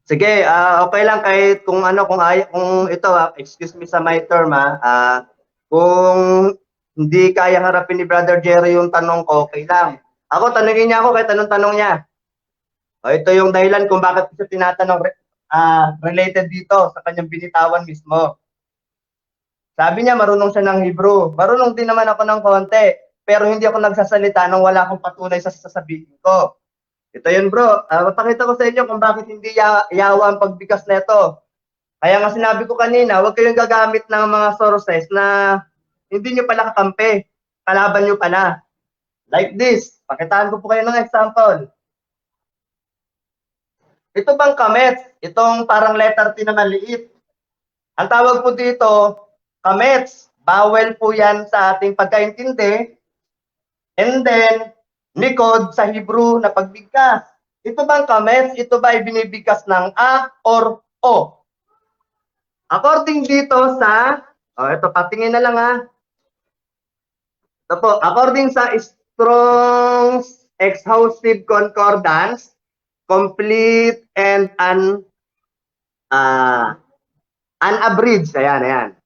Sige, okay lang kahit kung ano, kung ito, excuse me sa my term, kung hindi kaya harapin ni Brother Jerry yung tanong ko, okay lang. Ako, tanungin niya ako kahit anong tanong niya. O, ito yung dahilan kung bakit siya tinatanong related dito sa kanyang binitawan mismo. Sabi niya, marunong siya ng Hebrew. Marunong din naman ako ng konti, pero hindi ako nagsasalita nang wala akong patunay sa sasabihin ko. Ito yun bro, papakita ko sa inyo kung bakit hindi yawa ang pagbigkas na ito. Kaya nga sinabi ko kanina, huwag kayong gagamit ng mga sources na hindi nyo pala kakampi. Kalaban nyo pala. Like this, pakitaan ko po kayo ng example. Ito bang kamets? Itong parang letter T na maliit. Ang tawag po dito, kamets. Bawel po yan sa ating pagkaintindi. And then, nikod sa Hebrew na pagbigkas. Ito bang kamets? Ito ba ay binibigkas ng A or O? According dito sa, ito patingin na lang Ito po, according sa Strong's Exhaustive Concordance, complete and unabridged. Ayan.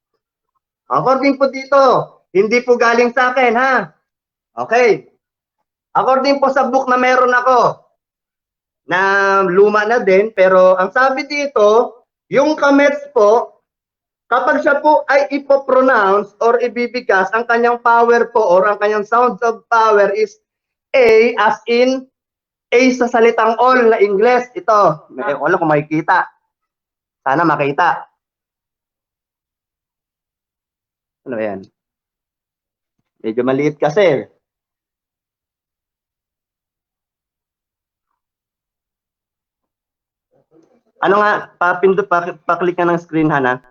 According po dito, hindi po galing sa akin, Okay. According po sa book na meron ako, na luma na din, pero ang sabi dito, yung kamets po, kapag siya po ay ipopronounce or ibibigkas, ang kanyang power po or ang kanyang sounds of power is A as in A sa salitang all na Ingles. Ito, wala kung makikita. Sana makita. Ano yan? Medyo maliit kasi. Ano nga, paklik ka ng screen, Hana.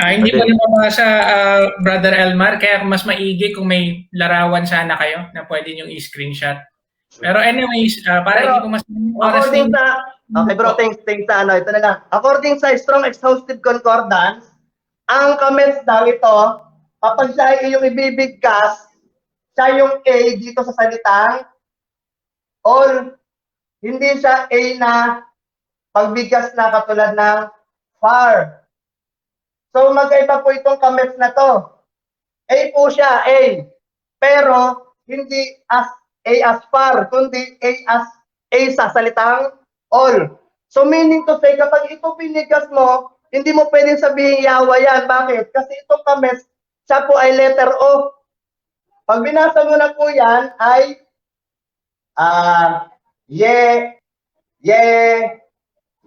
Hindi ko na mabasa, Brother Elmar, kaya mas maigi kung may larawan sana kayo na pwede nyo i-screenshot. Pero anyways, para hindi ko mas oras din sa, okay bro, thanks sa ito na lang. According sa Strong Exhaustive Concordance, ang comments daw ito, kapag siya ay iyong ibibigkas, siya yung A dito sa salitang all. Hindi siya A na pagbigkas na katulad ng far. So magkaiba po itong comments na to. A po siya, A. Pero hindi as A as far, kundi A sa salitang all. So meaning to say, kapag ito pinigas mo, hindi mo pwedeng sabihin yawa yan. Bakit? Kasi itong kames, siya po ay letter O. Pag binasa mo na po yan, ay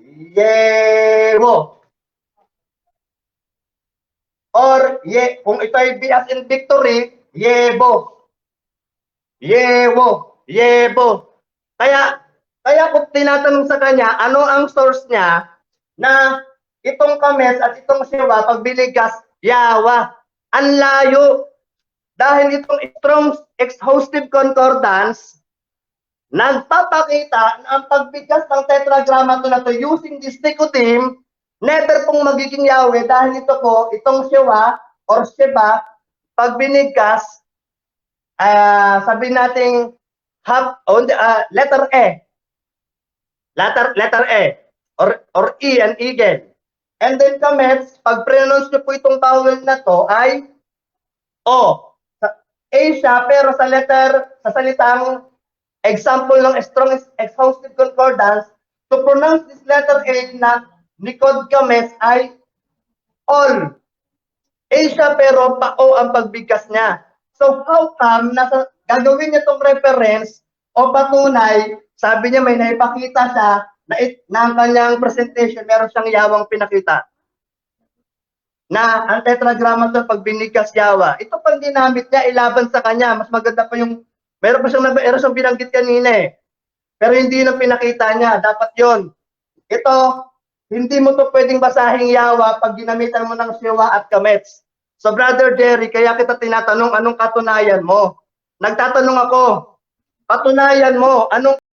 yewo. Or kung ito ay B as in victory, yebo. Kaya kung tinatanong sa kanya, ano ang source niya na itong kames at itong siwa, pag binigas, yawa. Ang layo. Dahil itong Strong Exhaustive Concordance, nagpapakita na ang pagbigas ng tetragrammaton na to using this dicotim, never pong magiging yawe dahil ito po, itong siwa or siba, pag binigas, sabihin nating letter E. Letter E or E and eagle. And then kamets, pag pronounce nyo po itong vowel na to ay O. A siya, pero sa salitang example ng Strong Exhaustive Concordance, to pronounce this letter A na nikod kamets ay all. A siya, pero pa-O ang pagbigkas niya. So how come gagawin niya itong reference o patunay, sabi niya may naipakita siya na ang kanyang presentation, meron siyang yawang pinakita. Na ang tetragrammaton pag binigkas yawa, ito pang ginamit niya ilaban sa kanya. Mas maganda pa yung, meron siyang binanggit kanina Pero hindi na pinakita niya. Dapat yon. Ito, hindi mo to pwedeng basahing yawa pag ginamitan mo ng siwa at kamets. So Brother Jerry, kaya kita tinatanong anong katunayan mo. Nagtatanong ako, katunayan mo, anong